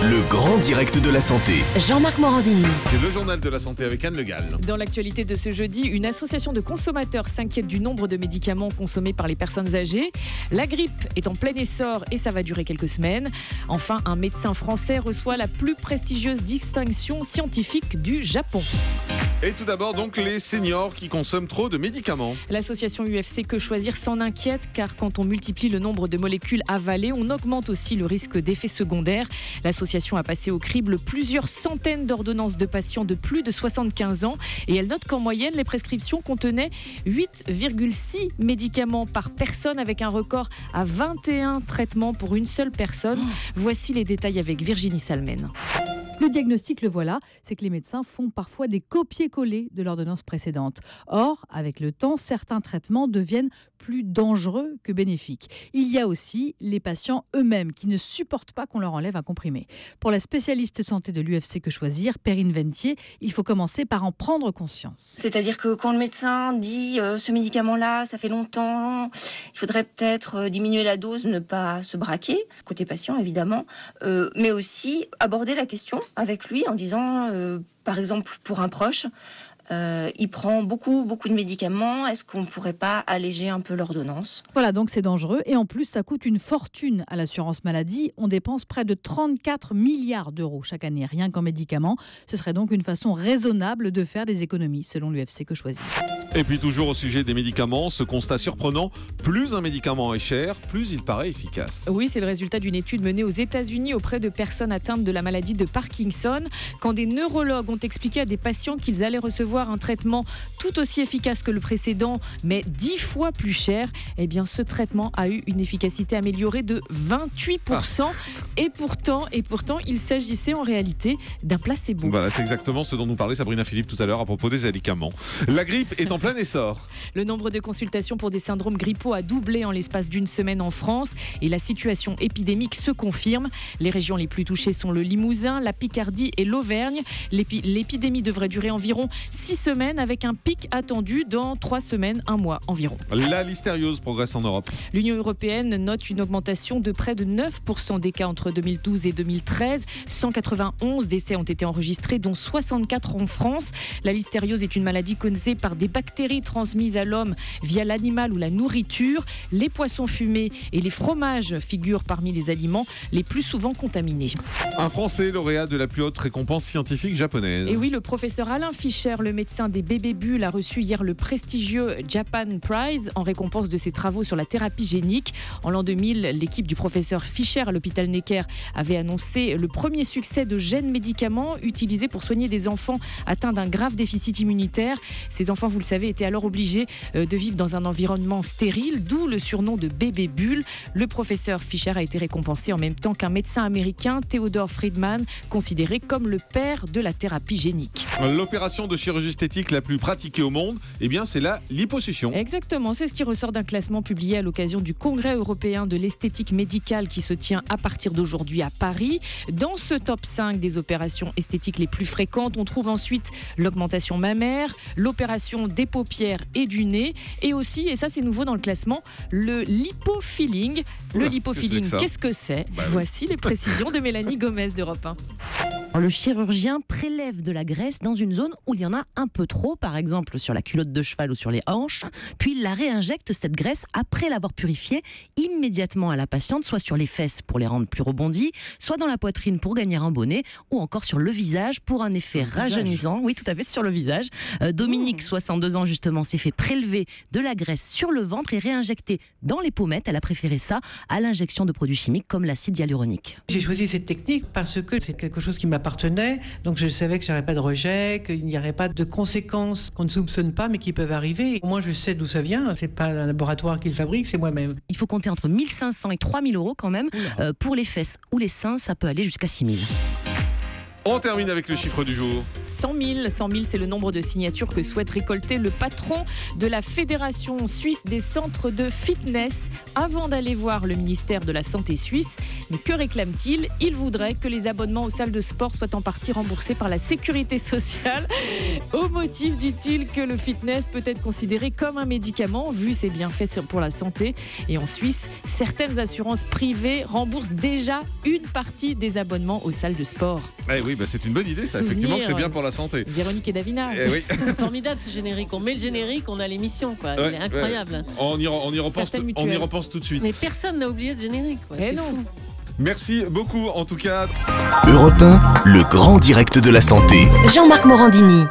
Le grand direct de la santé. Jean-Marc Morandini. C'est le journal de la santé avec Anne Le Gall. Dans l'actualité de ce jeudi, une association de consommateurs s'inquiète du nombre de médicaments consommés par les personnes âgées. La grippe est en plein essor et ça va durer quelques semaines. Enfin, un médecin français reçoit la plus prestigieuse distinction scientifique du Japon. Et tout d'abord, donc, les seniors qui consomment trop de médicaments. L'association UFC Que Choisir s'en inquiète car quand on multiplie le nombre de molécules avalées, on augmente aussi le risque d'effets secondaires. L'association a passé au crible plusieurs centaines d'ordonnances de patients de plus de 75 ans et elle note qu'en moyenne, les prescriptions contenaient 8,6 médicaments par personne avec un record à 21 traitements pour une seule personne. Voici les détails avec Virginie Salmen. Le diagnostic, le voilà, c'est que les médecins font parfois des copier-coller de l'ordonnance précédente. Or, avec le temps, certains traitements deviennent plus dangereux que bénéfiques. Il y a aussi les patients eux-mêmes qui ne supportent pas qu'on leur enlève un comprimé. Pour la spécialiste santé de l'UFC Que Choisir, Perrine Ventier, il faut commencer par en prendre conscience. C'est-à-dire que quand le médecin dit ce médicament-là, ça fait longtemps, il faudrait peut-être diminuer la dose, ne pas se braquer, côté patient évidemment, mais aussi aborder la question avec lui en disant, par exemple pour un proche, il prend beaucoup de médicaments, est-ce qu'on ne pourrait pas alléger un peu l'ordonnance ? Voilà, donc c'est dangereux et en plus ça coûte une fortune à l'assurance maladie. On dépense près de 34 milliards d'euros chaque année, rien qu'en médicaments. Ce serait donc une façon raisonnable de faire des économies, selon l'UFC Que Choisir. Et puis toujours au sujet des médicaments, ce constat surprenant, plus un médicament est cher, plus il paraît efficace. Oui, c'est le résultat d'une étude menée aux États-Unis auprès de personnes atteintes de la maladie de Parkinson. Quand des neurologues ont expliqué à des patients qu'ils allaient recevoir un traitement tout aussi efficace que le précédent, mais 10 fois plus cher, eh bien ce traitement a eu une efficacité améliorée de 28%. Et pourtant, il s'agissait en réalité d'un placebo. Voilà, c'est exactement ce dont nous parlait Sabrina Philippe tout à l'heure à propos des médicaments. La grippe est en plein essor. Le nombre de consultations pour des syndromes grippaux a doublé en l'espace d'une semaine en France et la situation épidémique se confirme. Les régions les plus touchées sont le Limousin, la Picardie et l'Auvergne. L'épidémie devrait durer environ 6 semaines avec un pic attendu dans 3 semaines, 1 mois environ. La listériose progresse en Europe. L'Union européenne note une augmentation de près de 9% des cas entre 2012 et 2013. 191 décès ont été enregistrés, dont 64 en France. La listériose est une maladie causée par des bactéries transmises à l'homme via l'animal ou la nourriture. Les poissons fumés et les fromages figurent parmi les aliments les plus souvent contaminés. Un Français lauréat de la plus haute récompense scientifique japonaise. Et oui, le professeur Alain Fischer, le médecin des bébés bulles, a reçu hier le prestigieux Japan Prize en récompense de ses travaux sur la thérapie génique. En l'an 2000, l'équipe du professeur Fischer à l'hôpital Necker avait annoncé le premier succès de gènes médicaments utilisés pour soigner des enfants atteints d'un grave déficit immunitaire. Ces enfants, vous le savez, étaient alors obligés de vivre dans un environnement stérile, d'où le surnom de bébé bulle. Le professeur Fischer a été récompensé en même temps qu'un médecin américain, Theodore Friedman, considéré comme le père de la thérapie génique. L'opération de chirurgie esthétique la plus pratiquée au monde, eh bien c'est la liposuction. Exactement, c'est ce qui ressort d'un classement publié à l'occasion du Congrès européen de l'esthétique médicale qui se tient à partir d'aujourd'hui à Paris. Dans ce top 5 des opérations esthétiques les plus fréquentes, on trouve ensuite l'augmentation mammaire, l'opération des paupières et du nez, et aussi, et ça c'est nouveau dans le classement, le lipofilling. Le lipofilling, qu'est-ce que c'est ? Voici les précisions de Mélanie Gomez d'Europe 1. Le chirurgien prélève de la graisse dans une zone où il y en a un peu trop, par exemple sur la culotte de cheval ou sur les hanches, puis il la réinjecte, cette graisse, après l'avoir purifiée, immédiatement à la patiente, soit sur les fesses pour les rendre plus rebondies, soit dans la poitrine pour gagner un bonnet, ou encore sur le visage pour un effet rajeunissant. Oui, tout à fait, sur le visage. Dominique, 62 ans justement, s'est fait prélever de la graisse sur le ventre et réinjecter dans les pommettes. Elle a préféré ça à l'injection de produits chimiques comme l'acide hyaluronique. J'ai choisi cette technique parce que c'est quelque chose qui m'appartenait, donc je savais que j'aurais pas de rejet, qu'il n'y aurait pas de conséquences qu'on ne soupçonne pas mais qui peuvent arriver. Au moins je sais d'où ça vient, c'est pas un laboratoire qui le fabrique, c'est moi-même. Il faut compter entre 1 500 et 3 000 euros quand même. Pour les fesses ou les seins, ça peut aller jusqu'à 6 000. On termine avec le chiffre du jour. 100 000. 100 000, c'est le nombre de signatures que souhaite récolter le patron de la Fédération suisse des centres de fitness avant d'aller voir le ministère de la Santé suisse. Mais que réclame-t-il ? Il voudrait que les abonnements aux salles de sport soient en partie remboursés par la sécurité sociale. Au motif, dit-il, que le fitness peut être considéré comme un médicament vu ses bienfaits pour la santé. Et en Suisse, certaines assurances privées remboursent déjà une partie des abonnements aux salles de sport. Eh oui, c'est une bonne idée, ça, effectivement, que c'est bien pour la santé. Véronique et Davina. Eh oui. C'est formidable ce générique. On met le générique, on a l'émission, quoi. Ouais, Il est incroyable. On y repense tout de suite. Mais personne n'a oublié ce générique, quoi. Eh C'est non. fou. Merci beaucoup, en tout cas. Europe 1, le grand direct de la santé. Jean-Marc Morandini.